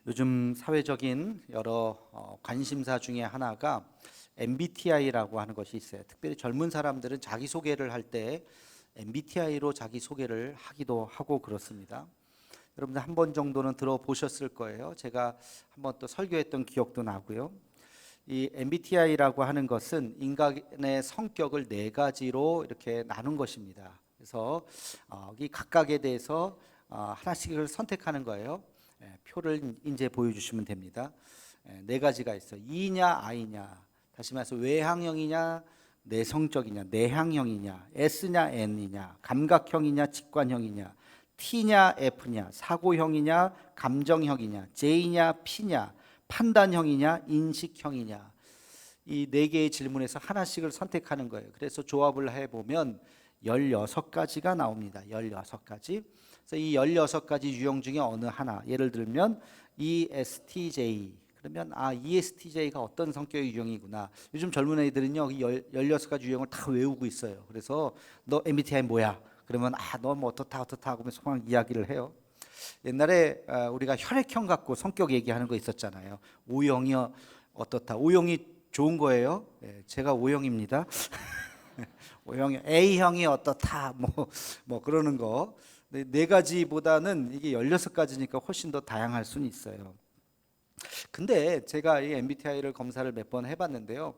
요즘 사회적인 여러 관심사 중에 하나가 MBTI라고 하는 것이 있어요. 특별히 젊은 사람들은 자기소개를 할 때 MBTI로 자기소개를 하기도 하고 그렇습니다. 여러분들 한 번 정도는 들어보셨을 거예요. 제가 한번 또 설교했던 기억도 나고요. 이 MBTI라고 하는 것은 인간의 성격을 네 가지로 이렇게 나눈 것입니다. 그래서 이 각각에 대해서 하나씩을 선택하는 거예요. 표를 이제 보여주시면 됩니다. 네 가지가 있어요. E냐 I냐, 다시 말해서 외향형이냐 내성적이냐, 내향형이냐, S냐 N이냐, 감각형이냐 직관형이냐, T냐 F냐, 사고형이냐 감정형이냐, J냐 P냐, 판단형이냐 인식형이냐. 이 네 개의 질문에서 하나씩을 선택하는 거예요. 그래서 조합을 해보면 16가지가 나옵니다. 16가지. 그래서 이 16가지 유형 중에 어느 하나, 예를 들면 ESTJ, 그러면 ESTJ가 어떤 성격의 유형이구나. 요즘 젊은 애들은요, 이 16가지 유형을 다 외우고 있어요. 그래서 너 MBTI 뭐야? 그러면 너 뭐 어떻다 하고 막 이야기를 해요. 옛날에 우리가 혈액형 갖고 성격 얘기하는 거 있었잖아요. O형이 어떻다. O형이 좋은 거예요. 제가 O형입니다. O형이, A형이 어떻다 뭐 그러는 거. 네 가지보다는 이게 16가지니까 훨씬 더 다양할 수는 있어요. 근데 제가 이 MBTI를 검사를 몇 번 해봤는데요,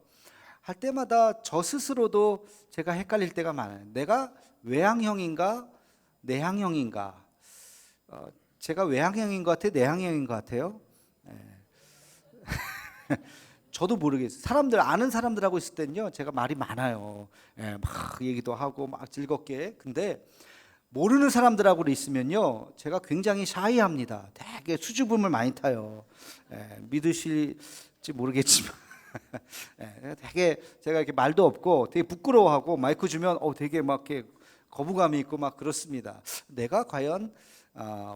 할 때마다 저 스스로도 제가 헷갈릴 때가 많아요. 내가 외향형인가 내향형인가. 제가 외향형인 것 같아요, 내향형인 것 같아요? 저도 모르겠어요. 사람들, 아는 사람들하고 있을 때는요, 제가 말이 많아요. 막 얘기도 하고 막 즐겁게. 근데 모르는 사람들하고 있으면요, 제가 굉장히 샤이합니다. 되게 수줍음을 많이 타요. 믿으실지 모르겠지만 되게 제가 이렇게 말도 없고 되게 부끄러워하고, 마이크 주면 되게 막 이렇게 거부감이 있고 막 그렇습니다. 내가 과연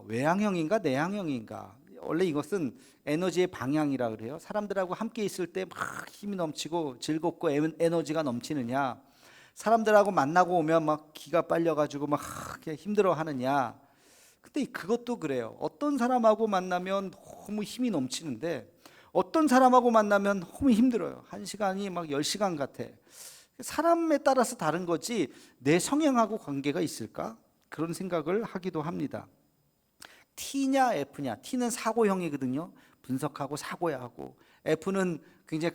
외향형인가 내향형인가? 원래 이것은 에너지의 방향이라 그래요. 사람들하고 함께 있을 때 막 힘이 넘치고 즐겁고 에너지가 넘치느냐, 사람들하고 만나고 오면 막 기가 빨려가지고 막 힘들어 하느냐. 근데 그것도 그래요. 어떤 사람하고 만나면 너무 힘이 넘치는데 어떤 사람하고 만나면 너무 힘들어요. 1시간이 막 10시간 같아. 사람에 따라서 다른 거지 내 성향하고 관계가 있을까? 그런 생각을 하기도 합니다. T냐 F냐. T는 사고형이거든요. 분석하고 사고야 하고, F는 굉장히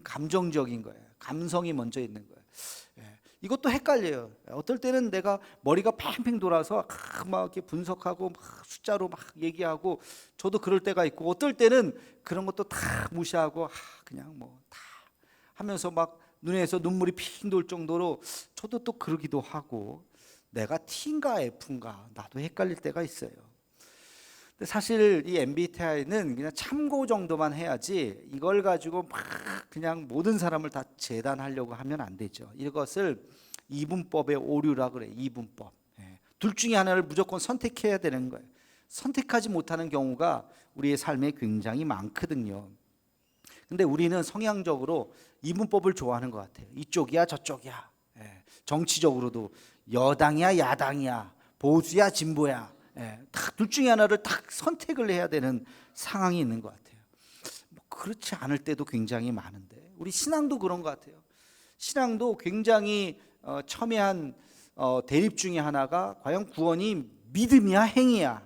감정적인 거예요. 감성이 먼저 있는 거예요. 이것도 헷갈려요. 어떨 때는 내가 머리가 팽팽 돌아서 막 이렇게 분석하고 막 숫자로 막 얘기하고, 저도 그럴 때가 있고, 어떨 때는 그런 것도 다 무시하고 그냥 뭐 다 하면서 막 눈에서 눈물이 핑 돌 정도로 저도 또 그러기도 하고, 내가 T인가 F인가 나도 헷갈릴 때가 있어요. 근데 사실 이 MBTI는 그냥 참고 정도만 해야지, 이걸 가지고 막 그냥 모든 사람을 다 재단하려고 하면 안 되죠. 이것을 이분법의 오류라 그래. 이분법. 둘 중에 하나를 무조건 선택해야 되는 거예요. 선택하지 못하는 경우가 우리의 삶에 굉장히 많거든요. 근데 우리는 성향적으로 이분법을 좋아하는 것 같아요. 이쪽이야 저쪽이야. 정치적으로도 여당이야 야당이야, 보수야 진보야, 다 둘 중에 하나를 딱 선택을 해야 되는 상황이 있는 것 같아요. 그렇지 않을 때도 굉장히 많은데, 우리 신앙도 그런 것 같아요. 신앙도 굉장히 첨예한 대립 중에 하나가 과연 구원이 믿음이야 행위야.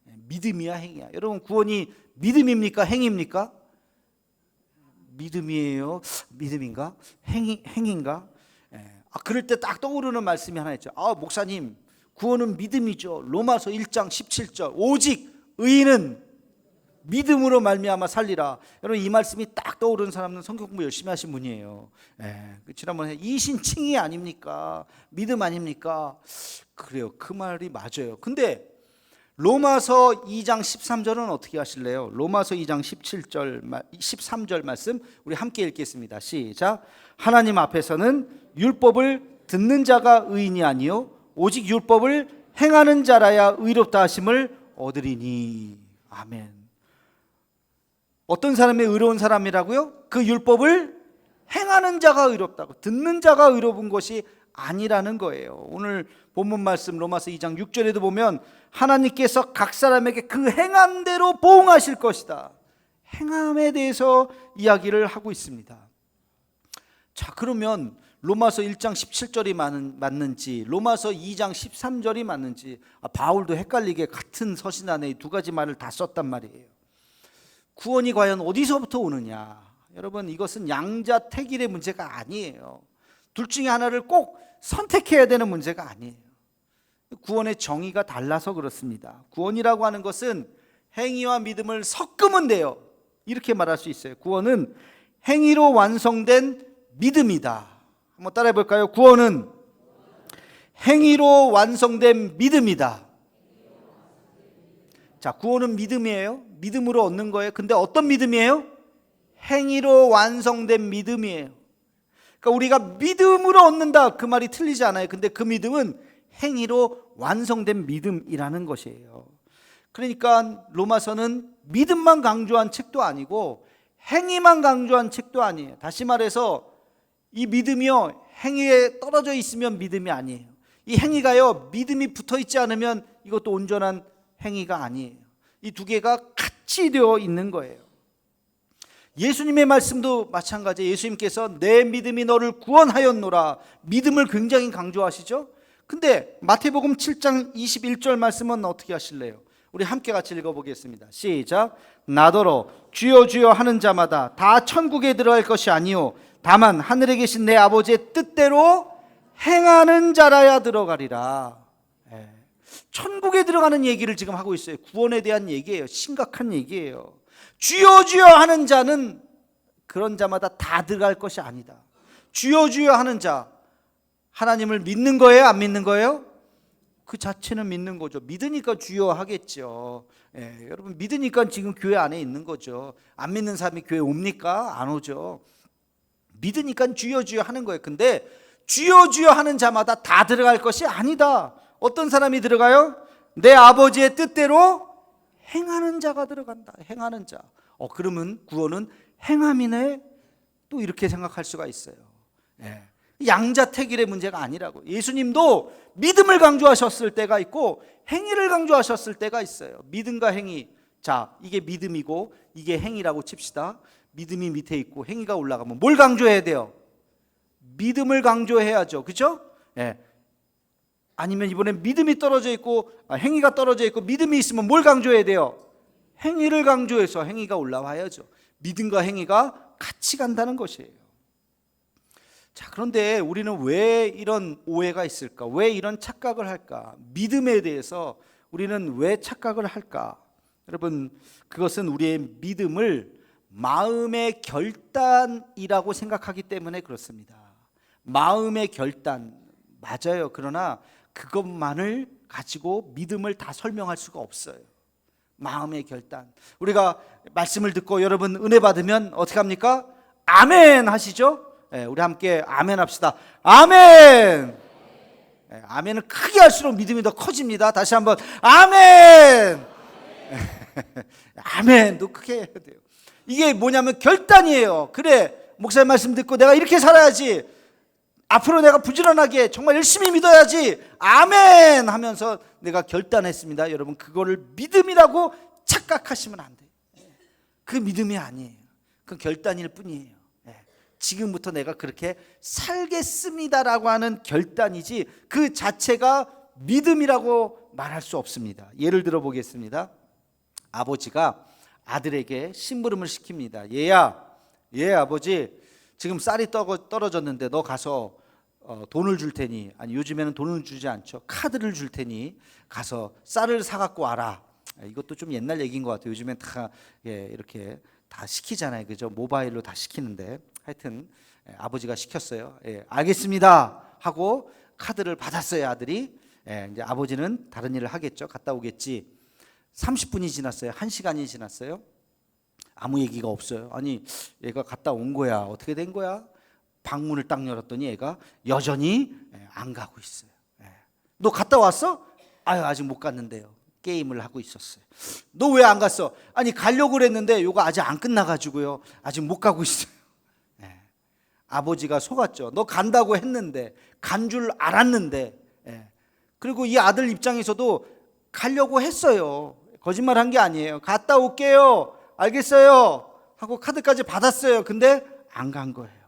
믿음이야 행위야. 여러분, 구원이 믿음입니까 행위입니까? 믿음이에요. 믿음인가? 행위인가? 그럴 때 딱 떠오르는 말씀이 하나 있죠. 목사님, 구원은 믿음이죠. 로마서 1장 17절. 오직 의인은 믿음으로 말미암아 살리라. 여러분, 이 말씀이 딱 떠오르는 사람은 성경 공부 열심히 하신 분이에요. 지난번에 이신칭의 아닙니까? 믿음 아닙니까? 그래요. 그 말이 맞아요. 근데 로마서 2장 13절은 어떻게 하실래요? 로마서 2장 13절 말씀 우리 함께 읽겠습니다. 시작. 하나님 앞에서는 율법을 듣는 자가 의인이 아니요 오직 율법을 행하는 자라야 의롭다 하심을 얻으리니. 아멘. 어떤 사람이 의로운 사람이라고요? 그 율법을 행하는 자가 의롭다고. 듣는 자가 의로운 것이 아니라는 거예요. 오늘 본문 말씀 로마서 2장 6절에도 보면 하나님께서 각 사람에게 그 행한 대로 보응하실 것이다. 행함에 대해서 이야기를 하고 있습니다. 자, 그러면 로마서 1장 17절이 맞는지 로마서 2장 13절이 맞는지, 바울도 헷갈리게 같은 서신 안에 이 두 가지 말을 다 썼단 말이에요. 구원이 과연 어디서부터 오느냐? 여러분, 이것은 양자택일의 문제가 아니에요. 둘 중에 하나를 꼭 선택해야 되는 문제가 아니에요. 구원의 정의가 달라서 그렇습니다. 구원이라고 하는 것은 행위와 믿음을 섞으면 돼요. 이렇게 말할 수 있어요. 구원은 행위로 완성된 믿음이다. 한번 따라해 볼까요? 구원은 행위로 완성된 믿음이다. 자, 구원은 믿음이에요. 믿음으로 얻는 거예요. 근데 어떤 믿음이에요? 행위로 완성된 믿음이에요. 그러니까 우리가 믿음으로 얻는다, 그 말이 틀리지 않아요. 근데 그 믿음은 행위로 완성된 믿음이라는 것이에요. 그러니까 로마서는 믿음만 강조한 책도 아니고 행위만 강조한 책도 아니에요. 다시 말해서 이 믿음이요, 행위에 떨어져 있으면 믿음이 아니에요. 이 행위가요, 믿음이 붙어 있지 않으면 이것도 온전한 행위가 아니에요. 이 두 개가 같이 되어 있는 거예요. 예수님의 말씀도 마찬가지예요. 예수님께서 내 믿음이 너를 구원하였노라, 믿음을 굉장히 강조하시죠. 근데 마태복음 7장 21절 말씀은 어떻게 하실래요? 우리 함께 같이 읽어보겠습니다. 시작. 나더러 주여 주여 하는 자마다 다 천국에 들어갈 것이 아니요 다만 하늘에 계신 내 아버지의 뜻대로 행하는 자라야 들어가리라. 천국에 들어가는 얘기를 지금 하고 있어요. 구원에 대한 얘기예요. 심각한 얘기예요. 주여 주여 하는 자는 그런 자마다 다 들어갈 것이 아니다. 주여 주여 하는 자, 하나님을 믿는 거예요? 안 믿는 거예요? 그 자체는 믿는 거죠. 믿으니까 주여 하겠죠. 여러분, 믿으니까 지금 교회 안에 있는 거죠. 안 믿는 사람이 교회 옵니까? 안 오죠. 믿으니까 주여 주여 하는 거예요. 근데 주여 주여 하는 자마다 다 들어갈 것이 아니다. 어떤 사람이 들어가요? 내 아버지의 뜻대로 행하는 자가 들어간다. 행하는 자. 그러면 구원은 행함이네. 또 이렇게 생각할 수가 있어요. 양자택일의 문제가 아니라고. 예수님도 믿음을 강조하셨을 때가 있고 행위를 강조하셨을 때가 있어요. 믿음과 행위. 자, 이게 믿음이고 이게 행위라고 칩시다. 믿음이 밑에 있고 행위가 올라가면 뭘 강조해야 돼요? 믿음을 강조해야죠. 그렇죠? 아니면 이번에 믿음이 떨어져 있고 행위가 떨어져 있고 믿음이 있으면 뭘 강조해야 돼요? 행위를 강조해서 행위가 올라와야죠. 믿음과 행위가 같이 간다는 것이에요. 자, 그런데 우리는 왜 이런 오해가 있을까? 왜 이런 착각을 할까? 믿음에 대해서 우리는 왜 착각을 할까? 여러분, 그것은 우리의 믿음을 마음의 결단이라고 생각하기 때문에 그렇습니다. 마음의 결단, 맞아요. 그러나 그것만을 가지고 믿음을 다 설명할 수가 없어요. 마음의 결단. 우리가 말씀을 듣고 여러분 은혜 받으면 어떻게 합니까? 아멘 하시죠? 우리 함께 아멘 합시다. 아멘. 아멘을 크게 할수록 믿음이 더 커집니다. 다시 한번 아멘. 아멘도 크게 해야 돼요. 이게 뭐냐면 결단이에요. 그래, 목사님 말씀 듣고 내가 이렇게 살아야지, 앞으로 내가 부지런하게 정말 열심히 믿어야지, 아멘 하면서 내가 결단했습니다. 여러분, 그거를 믿음이라고 착각하시면 안 돼요. 그 믿음이 아니에요. 그 결단일 뿐이에요. 지금부터 내가 그렇게 살겠습니다라고 하는 결단이지 그 자체가 믿음이라고 말할 수 없습니다. 예를 들어 보겠습니다. 아버지가 아들에게 심부름을 시킵니다. 얘야 아버지, 지금 쌀이 떨어졌는데 너 가서 돈을 줄 테니, 아니 요즘에는 돈을 주지 않죠. 카드를 줄 테니 가서 쌀을 사갖고 와라. 이것도 좀 옛날 얘기인 것 같아요. 요즘엔 다 이렇게 다 시키잖아요. 그죠? 모바일로 다 시키는데 하여튼 아버지가 시켰어요. 알겠습니다 하고 카드를 받았어요. 아들이. 이제 아버지는 다른 일을 하겠죠. 갔다 오겠지. 30분이 지났어요. 1시간이 지났어요. 아무 얘기가 없어요. 아니, 얘가 갔다 온 거야. 어떻게 된 거야? 방문을 딱 열었더니 얘가 여전히 안 가고 있어요. 너 갔다 왔어? 아직 못 갔는데요. 게임을 하고 있었어요. 너 왜 안 갔어? 아니, 가려고 그랬는데 요거 아직 안 끝나가지고요. 아직 못 가고 있어요. 아버지가 속았죠. 너 간다고 했는데, 간 줄 알았는데. 그리고 이 아들 입장에서도 가려고 했어요. 거짓말 한 게 아니에요. 갔다 올게요. 알겠어요. 하고 카드까지 받았어요. 근데 안 간 거예요.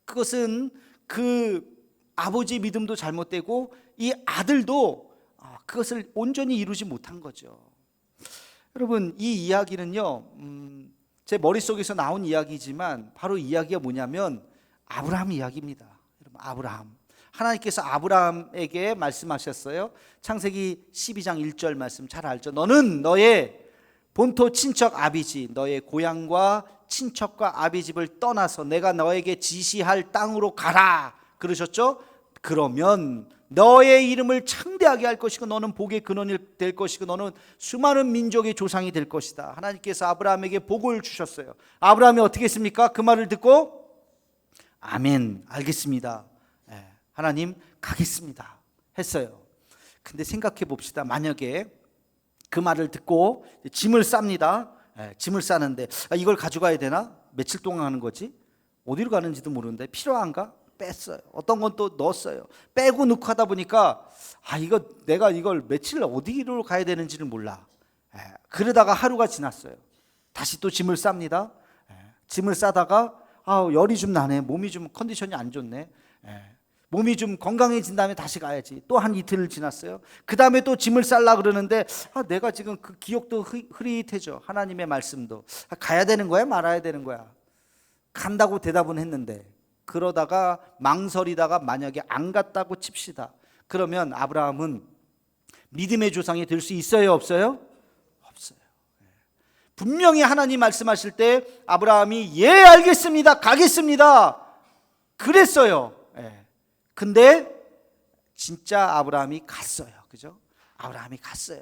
그것은 그 아버지 믿음도 잘못되고 이 아들도 그것을 온전히 이루지 못한 거죠. 여러분, 이 이야기는요, 제 머릿속에서 나온 이야기지만 바로 이야기가 뭐냐면 아브라함 이야기입니다. 여러분, 아브라함. 하나님께서 아브라함에게 말씀하셨어요. 창세기 12장 1절 말씀 잘 알죠. 너는 너의 본토 친척 아비지, 너의 고향과 친척과 아비 집을 떠나서 내가 너에게 지시할 땅으로 가라 그러셨죠. 그러면 너의 이름을 창대하게 할 것이고 너는 복의 근원이 될 것이고 너는 수많은 민족의 조상이 될 것이다. 하나님께서 아브라함에게 복을 주셨어요. 아브라함이 어떻게 했습니까? 그 말을 듣고 아멘, 알겠습니다. 하나님 가겠습니다 했어요. 근데 생각해 봅시다. 만약에 그 말을 듣고 짐을 쌉니다. 짐을 싸는데 이걸 가져가야 되나? 며칠 동안 하는 거지? 어디로 가는지도 모르는데 필요한가? 뺐어요. 어떤 건 또 넣었어요. 빼고 넣고 하다 보니까 내가 이걸 며칠 어디로 가야 되는지를 몰라. 그러다가 하루가 지났어요. 다시 또 짐을 쌉니다. 짐을 싸다가 열이 좀 나네. 몸이 좀 컨디션이 안 좋네. 몸이 좀 건강해진 다음에 다시 가야지. 또 한 이틀 지났어요. 그 다음에 또 짐을 싸려고 그러는데 내가 지금 그 기억도 흐릿해져. 하나님의 말씀도 가야 되는 거야 말아야 되는 거야. 간다고 대답은 했는데 그러다가 망설이다가 만약에 안 갔다고 칩시다. 그러면 아브라함은 믿음의 조상이 될 수 있어요 없어요? 없어요. 분명히 하나님 말씀하실 때 아브라함이 예 알겠습니다 가겠습니다 그랬어요. 근데 진짜 아브라함이 갔어요. 그죠? 아브라함이 갔어요.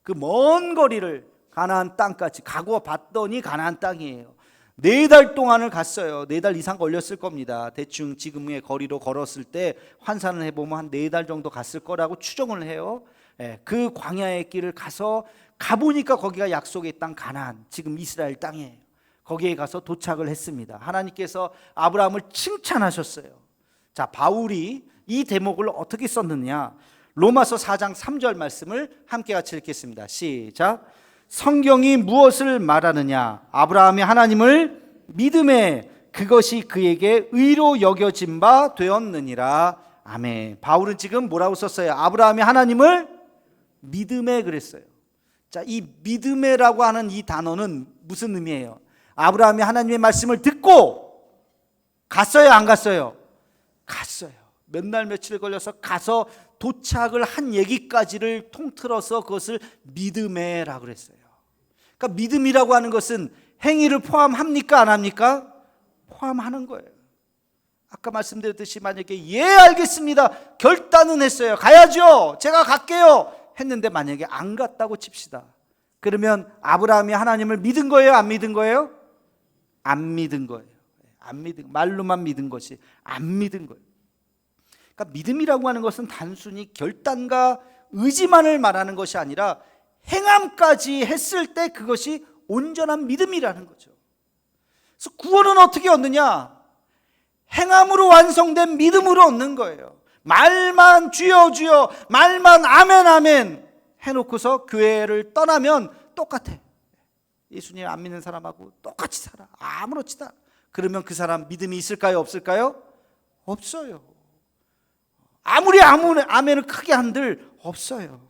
그 먼 거리를 가나안 땅까지 가고 봤더니 가나안 땅이에요. 4달 동안을 갔어요. 4달 이상 걸렸을 겁니다. 대충 지금의 거리로 걸었을 때 환산을 해보면 한 4달 정도 갔을 거라고 추정을 해요. 그 광야의 길을 가보니까 거기가 약속의 땅 가나안, 지금 이스라엘 땅이에요. 거기에 가서 도착을 했습니다. 하나님께서 아브라함을 칭찬하셨어요. 자, 바울이 이 대목을 어떻게 썼느냐? 로마서 4장 3절 말씀을 함께 같이 읽겠습니다. 시작. 성경이 무엇을 말하느냐? 아브라함이 하나님을 믿음에 그것이 그에게 의로 여겨진 바 되었느니라. 아멘. 바울은 지금 뭐라고 썼어요? 아브라함이 하나님을 믿음에 그랬어요. 자, 이 믿음에라고 하는 이 단어는 무슨 의미예요? 아브라함이 하나님의 말씀을 듣고 갔어요, 안 갔어요? 갔어요. 몇 날 며칠 걸려서 가서 도착을 한 얘기까지를 통틀어서 그것을 믿음에라고 그랬어요. 그러니까 믿음이라고 하는 것은 행위를 포함합니까? 안 합니까? 포함하는 거예요. 아까 말씀드렸듯이 만약에 예 알겠습니다 결단은 했어요. 가야죠. 제가 갈게요 했는데 만약에 안 갔다고 칩시다. 그러면 아브라함이 하나님을 믿은 거예요? 안 믿은 거예요? 안 믿은 거예요. 안 믿은, 말로만 믿은 것이 안 믿은 거예요. 그러니까 믿음이라고 하는 것은 단순히 결단과 의지만을 말하는 것이 아니라 행함까지 했을 때 그것이 온전한 믿음이라는 거죠. 그래서 구원은 어떻게 얻느냐? 행함으로 완성된 믿음으로 얻는 거예요. 말만 주여 주여, 말만 아멘 아멘 해놓고서 교회를 떠나면 똑같아. 예수님 안 믿는 사람하고 똑같이 살아. 아무렇지도 않아. 그러면 그 사람 믿음이 있을까요? 없을까요? 없어요. 아무리 아멘을 크게 한들 없어요.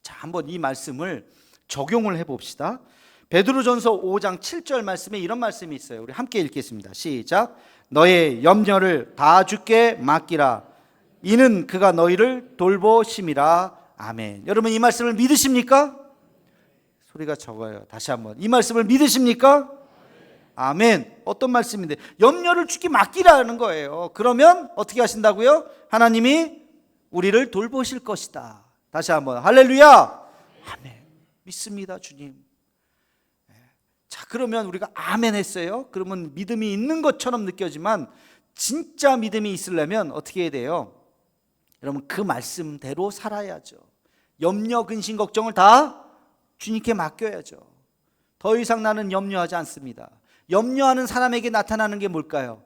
자, 한번 이 말씀을 적용을 해봅시다. 베드로전서 5장 7절 말씀에 이런 말씀이 있어요. 우리 함께 읽겠습니다. 시작. 너의 염려를 다 주께 맡기라. 이는 그가 너희를 돌보심이라. 아멘. 여러분 이 말씀을 믿으십니까? 소리가 적어요. 다시 한번. 이 말씀을 믿으십니까? 아멘. 어떤 말씀인데? 염려를 주께 맡기라는 거예요. 그러면 어떻게 하신다고요? 하나님이 우리를 돌보실 것이다. 다시 한번. 할렐루야. 아멘. 믿습니다, 주님. 자, 그러면 우리가 아멘 했어요. 그러면 믿음이 있는 것처럼 느껴지만 진짜 믿음이 있으려면 어떻게 해야 돼요? 여러분 그 말씀대로 살아야죠. 염려, 근심, 걱정을 다 주님께 맡겨야죠. 더 이상 나는 염려하지 않습니다. 염려하는 사람에게 나타나는 게 뭘까요?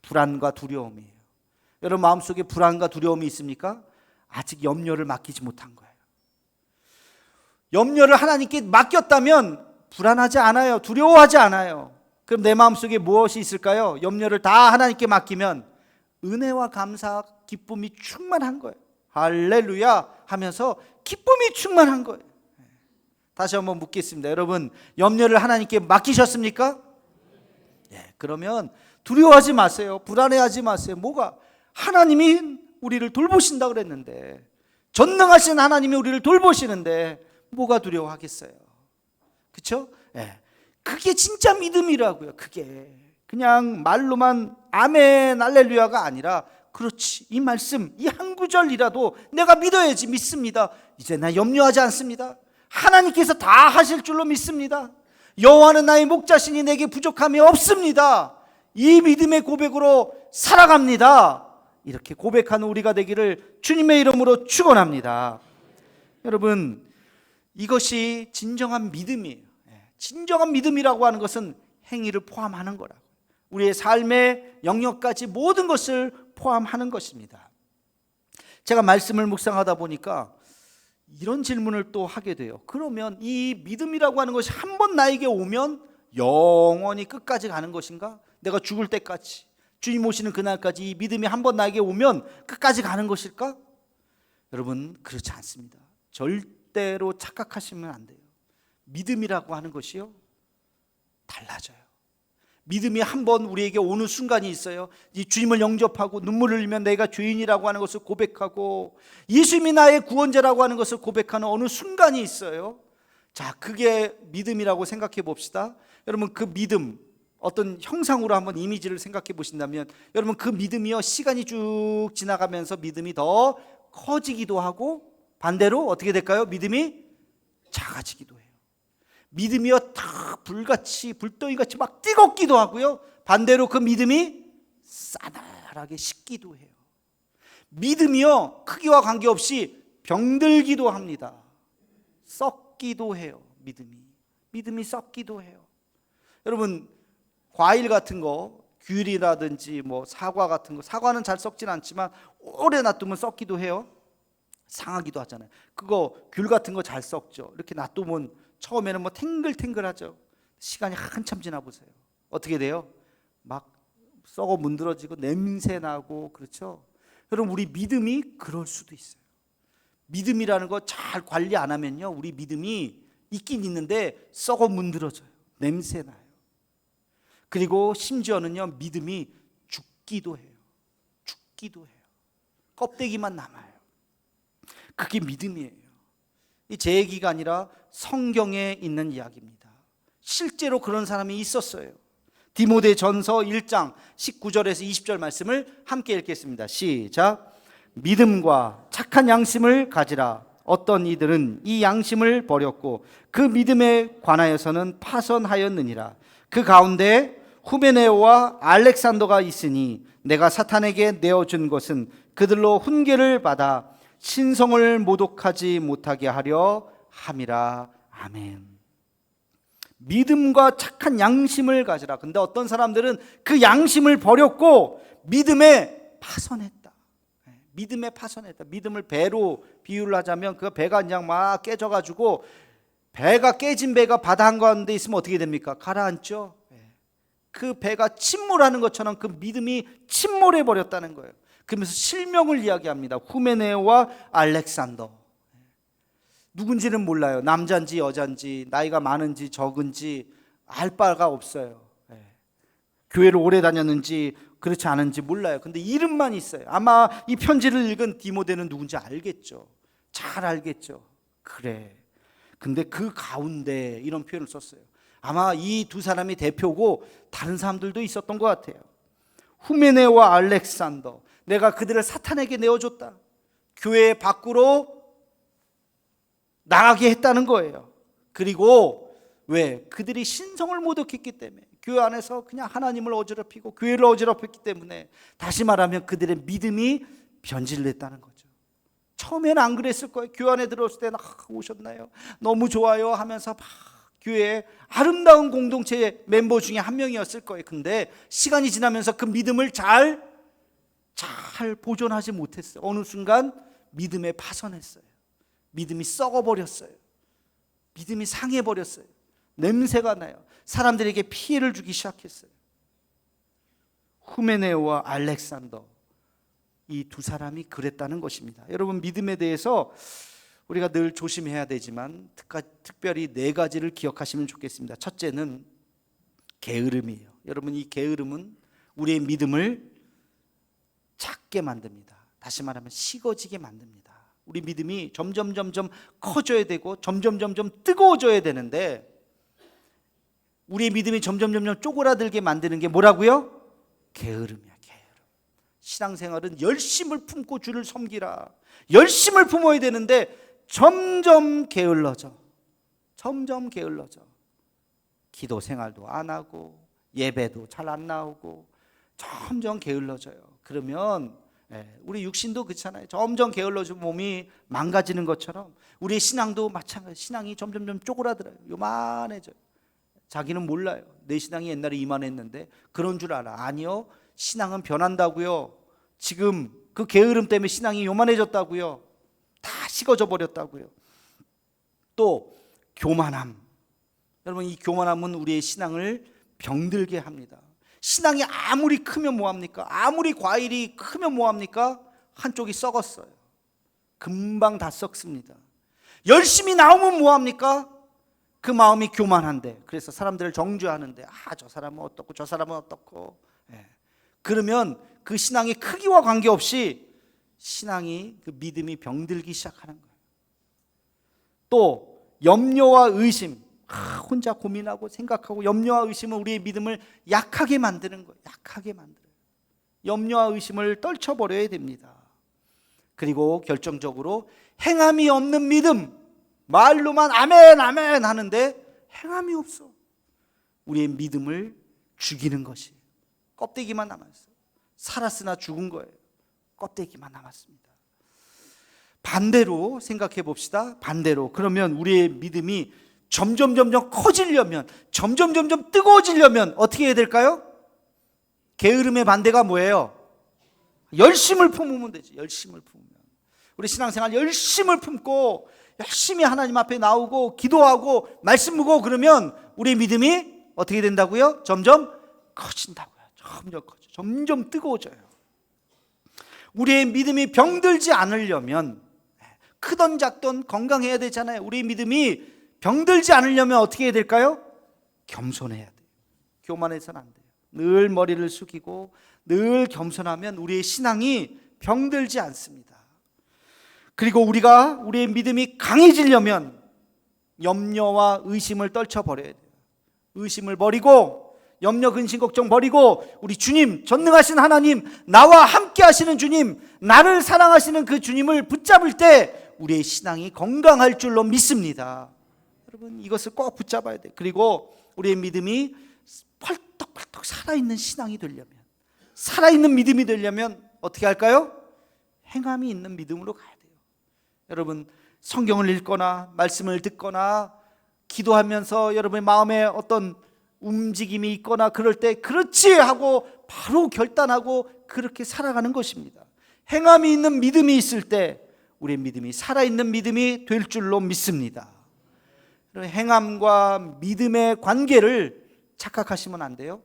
불안과 두려움이에요. 여러분 마음속에 불안과 두려움이 있습니까? 아직 염려를 맡기지 못한 거예요. 염려를 하나님께 맡겼다면 불안하지 않아요. 두려워하지 않아요. 그럼 내 마음속에 무엇이 있을까요? 염려를 다 하나님께 맡기면 은혜와 감사, 기쁨이 충만한 거예요. 할렐루야 하면서 기쁨이 충만한 거예요. 다시 한번 묻겠습니다. 여러분 염려를 하나님께 맡기셨습니까? 네, 그러면 두려워하지 마세요. 불안해하지 마세요. 뭐가? 하나님이 우리를 돌보신다 그랬는데, 전능하신 하나님이 우리를 돌보시는데 뭐가 두려워하겠어요? 그렇죠? 네. 그게 진짜 믿음이라고요. 그게 그냥 말로만 아멘 할렐루야가 아니라, 그렇지, 이 말씀 이 한 구절이라도 내가 믿어야지. 믿습니다. 이제 나 염려하지 않습니다. 하나님께서 다 하실 줄로 믿습니다. 여호와는 나의 목자시니 내게 부족함이 없습니다. 이 믿음의 고백으로 살아갑니다. 이렇게 고백하는 우리가 되기를 주님의 이름으로 축원합니다. 여러분 이것이 진정한 믿음이에요. 진정한 믿음이라고 하는 것은 행위를 포함하는 거라고. 우리의 삶의 영역까지 모든 것을 포함하는 것입니다. 제가 말씀을 묵상하다 보니까 이런 질문을 또 하게 돼요. 그러면 이 믿음이라고 하는 것이 한 번 나에게 오면 영원히 끝까지 가는 것인가? 내가 죽을 때까지, 주님 오시는 그날까지 이 믿음이 한 번 나에게 오면 끝까지 가는 것일까? 여러분 그렇지 않습니다. 절대로 착각하시면 안 돼요. 믿음이라고 하는 것이요 달라져요. 믿음이 한번 우리에게 오는 순간이 있어요. 이 주님을 영접하고 눈물을 흘리면 내가 죄인이라고 하는 것을 고백하고 예수님이 나의 구원자라고 하는 것을 고백하는 어느 순간이 있어요. 자, 그게 믿음이라고 생각해 봅시다. 여러분 그 믿음 어떤 형상으로 한번 이미지를 생각해 보신다면, 여러분 그 믿음이요 시간이 쭉 지나가면서 믿음이 더 커지기도 하고 반대로 어떻게 될까요? 믿음이 작아지기도 해요. 믿음이요 다 불같이 불덩이같이 막 뜨겁기도 하고요, 반대로 그 믿음이 싸늘하게 식기도 해요. 믿음이요 크기와 관계없이 병들기도 합니다. 썩기도 해요. 믿음이 썩기도 해요. 여러분 과일 같은 거, 귤이라든지 뭐 사과 같은 거, 사과는 잘 썩진 않지만 오래 놔두면 썩기도 해요. 상하기도 하잖아요. 그거 귤 같은 거 잘 썩죠. 이렇게 놔두면 처음에는 뭐 탱글탱글하죠. 시간이 한참 지나 보세요. 어떻게 돼요? 막 썩어 문드러지고 냄새 나고, 그렇죠? 여러분 우리 믿음이 그럴 수도 있어요. 믿음이라는 거 잘 관리 안 하면요, 우리 믿음이 있긴 있는데 썩어 문드러져요. 냄새 나요. 그리고 심지어는요 믿음이 죽기도 해요. 껍데기만 남아요. 그게 믿음이에요. 이 제 얘기가 아니라 성경에 있는 이야기입니다. 실제로 그런 사람이 있었어요. 디모데전서 1장 19절에서 20절 말씀을 함께 읽겠습니다. 시작. 믿음과 착한 양심을 가지라. 어떤 이들은 이 양심을 버렸고 그 믿음에 관하여서는 파선하였느니라. 그 가운데 후메네오와 알렉산더가 있으니 내가 사탄에게 내어준 것은 그들로 훈계를 받아 신성을 모독하지 못하게 하려 함이라. 아멘. 믿음과 착한 양심을 가지라. 근데 어떤 사람들은 그 양심을 버렸고 믿음에 파선했다. 믿음을 배로 비유를 하자면 그 배가 그냥 막 깨져가지고, 배가 깨진 배가 바다 한가운데 있으면 어떻게 됩니까? 가라앉죠. 그 배가 침몰하는 것처럼 그 믿음이 침몰해 버렸다는 거예요. 그러면서 실명을 이야기합니다. 후메네오와 알렉산더. 누군지는 몰라요. 남자인지 여자인지, 나이가 많은지 적은지 알 바가 없어요. 교회를 오래 다녔는지 그렇지 않은지 몰라요. 근데 이름만 있어요. 아마 이 편지를 읽은 디모데는 누군지 알겠죠. 잘 알겠죠. 그래. 근데 그 가운데 이런 표현을 썼어요. 아마 이 두 사람이 대표고 다른 사람들도 있었던 것 같아요. 후메네와 알렉산더, 내가 그들을 사탄에게 내어줬다. 교회 밖으로 나가게 했다는 거예요. 그리고 왜? 그들이 신성을 모독했기 때문에, 교회 안에서 그냥 하나님을 어지럽히고 교회를 어지럽혔기 때문에, 다시 말하면 그들의 믿음이 변질됐다는 거죠. 처음에는 안 그랬을 거예요. 교회 안에 들어왔을 때는 오셨나요? 너무 좋아요 하면서 막 교회의 아름다운 공동체의 멤버 중에 한 명이었을 거예요. 근데 시간이 지나면서 그 믿음을 잘 보존하지 못했어요. 어느 순간 믿음에 파손했어요. 믿음이 썩어버렸어요. 믿음이 상해버렸어요. 냄새가 나요. 사람들에게 피해를 주기 시작했어요. 후메네오와 알렉산더, 이 두 사람이 그랬다는 것입니다. 여러분, 믿음에 대해서 우리가 늘 조심해야 되지만 특별히 네 가지를 기억하시면 좋겠습니다. 첫째는 게으름이에요. 여러분, 이 게으름은 우리의 믿음을 작게 만듭니다. 다시 말하면 식어지게 만듭니다. 우리 믿음이 점점 커져야 되고 점점 뜨거워져야 되는데, 우리의 믿음이 점점 쪼그라들게 만드는 게 뭐라고요? 게으름이야. 게으름. 신앙생활은 열심을 품고 주를 섬기라, 열심을 품어야 되는데 점점 게을러져. 기도 생활도 안 하고 예배도 잘 안 나오고 점점 게을러져요. 그러면 우리 육신도 그렇잖아요. 점점 게을러지고 몸이 망가지는 것처럼 우리의 신앙도 마찬가지. 신앙이 점점 쪼그라들어요. 요만해져요. 자기는 몰라요. 내 신앙이 옛날에 이만했는데 그런 줄 알아. 아니요, 신앙은 변한다고요. 지금 그 게으름 때문에 신앙이 요만해졌다고요. 다 식어져 버렸다고요. 또 교만함. 여러분, 이 교만함은 우리의 신앙을 병들게 합니다. 신앙이 아무리 크면 뭐합니까? 아무리 과일이 크면 뭐합니까? 한쪽이 썩었어요. 금방 다 썩습니다. 열심히 나오면 뭐합니까? 그 마음이 교만한데, 그래서 사람들을 정죄하는데, 저 사람은 어떻고 저 사람은 어떻고. 그러면 그 신앙의 크기와 관계없이 신앙이, 그 믿음이 병들기 시작하는 거예요. 또 염려와 의심. 혼자 고민하고 생각하고 염려와 의심은 우리의 믿음을 약하게 만드는 거예요. 약하게 만들어요. 염려와 의심을 떨쳐버려야 됩니다. 그리고 결정적으로 행함이 없는 믿음. 말로만 아멘 아멘 하는데 행함이 없어. 우리의 믿음을 죽이는 것이, 껍데기만 남았어요. 살았으나 죽은 거예요. 껍데기만 남았습니다. 반대로 생각해 봅시다. 반대로. 그러면 우리의 믿음이 점점 커지려면, 점점 뜨거워지려면 어떻게 해야 될까요? 게으름의 반대가 뭐예요? 열심을 품으면 되지. 열심을 품으면. 우리 신앙생활 열심을 품고 열심히 하나님 앞에 나오고 기도하고 말씀 묵고 그러면 우리의 믿음이 어떻게 된다고요? 점점 커진다고요. 점점 커져. 점점 뜨거워져요. 우리의 믿음이 병들지 않으려면, 크던 작던 건강해야 되잖아요. 우리의 믿음이 병들지 않으려면 어떻게 해야 될까요? 겸손해야 돼요. 교만해서는 안 돼요. 늘 머리를 숙이고 늘 겸손하면 우리의 신앙이 병들지 않습니다. 그리고 우리의 믿음이 강해지려면 염려와 의심을 떨쳐버려야 돼요. 의심을 버리고 염려, 근심, 걱정 버리고 우리 주님, 전능하신 하나님, 나와 함께 하시는 주님, 나를 사랑하시는 그 주님을 붙잡을 때 우리의 신앙이 건강할 줄로 믿습니다. 여러분, 이것을 꼭 붙잡아야 돼요. 그리고 우리의 믿음이 펄떡펄떡 살아있는 신앙이 되려면, 살아있는 믿음이 되려면 어떻게 할까요? 행함이 있는 믿음으로 가야 돼요. 여러분, 성경을 읽거나 말씀을 듣거나 기도하면서 여러분의 마음에 어떤 움직임이 있거나 그럴 때 그렇지 하고 바로 결단하고 그렇게 살아가는 것입니다. 행함이 있는 믿음이 있을 때 우리의 믿음이 살아있는 믿음이 될 줄로 믿습니다. 행함과 믿음의 관계를 착각하시면 안 돼요.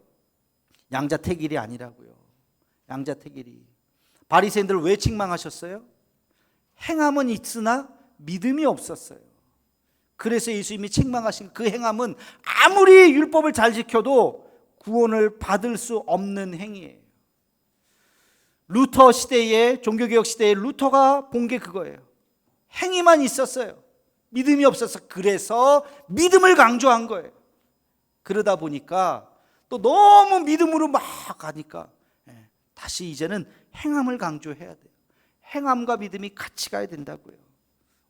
양자택일이 아니라고요. 양자택일이. 바리새인들 왜 책망하셨어요? 행함은 있으나 믿음이 없었어요. 그래서 예수님이 책망하신 그 행함은 아무리 율법을 잘 지켜도 구원을 받을 수 없는 행위예요. 루터 시대에, 종교개혁 시대에 루터가 본 게 그거예요. 행위만 있었어요. 믿음이 없어서. 그래서 믿음을 강조한 거예요. 그러다 보니까 또 너무 믿음으로 막 가니까 다시 이제는 행함을 강조해야 돼요. 행함과 믿음이 같이 가야 된다고요.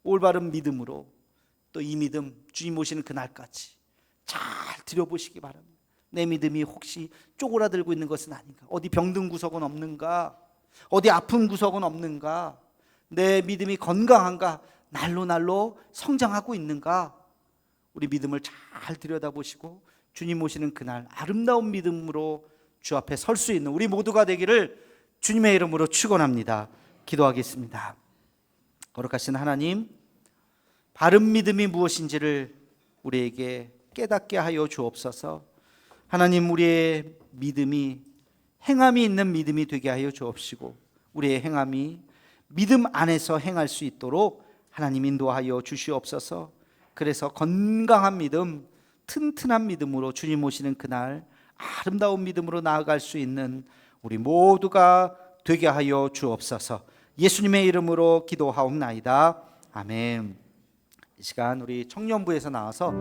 올바른 믿음으로 또 이 믿음 주님 오시는 그날까지 잘 들여보시기 바랍니다. 내 믿음이 혹시 쪼그라들고 있는 것은 아닌가? 어디 병든 구석은 없는가? 어디 아픈 구석은 없는가? 내 믿음이 건강한가? 날로 성장하고 있는가? 우리 믿음을 잘 들여다보시고 주님 오시는 그날 아름다운 믿음으로 주 앞에 설 수 있는 우리 모두가 되기를 주님의 이름으로 축원합니다. 기도하겠습니다. 거룩하신 하나님, 바른 믿음이 무엇인지를 우리에게 깨닫게 하여 주옵소서. 하나님, 우리의 믿음이 행함이 있는 믿음이 되게 하여 주옵시고 우리의 행함이 믿음 안에서 행할 수 있도록 하나님 인도하여 주시옵소서. 그래서 건강한 믿음, 튼튼한 믿음으로 주님 오시는 그날 아름다운 믿음으로 나아갈 수 있는 우리 모두가 되게 하여 주옵소서. 예수님의 이름으로 기도하옵나이다. 아멘. 이 시간 우리 청년부에서 나와서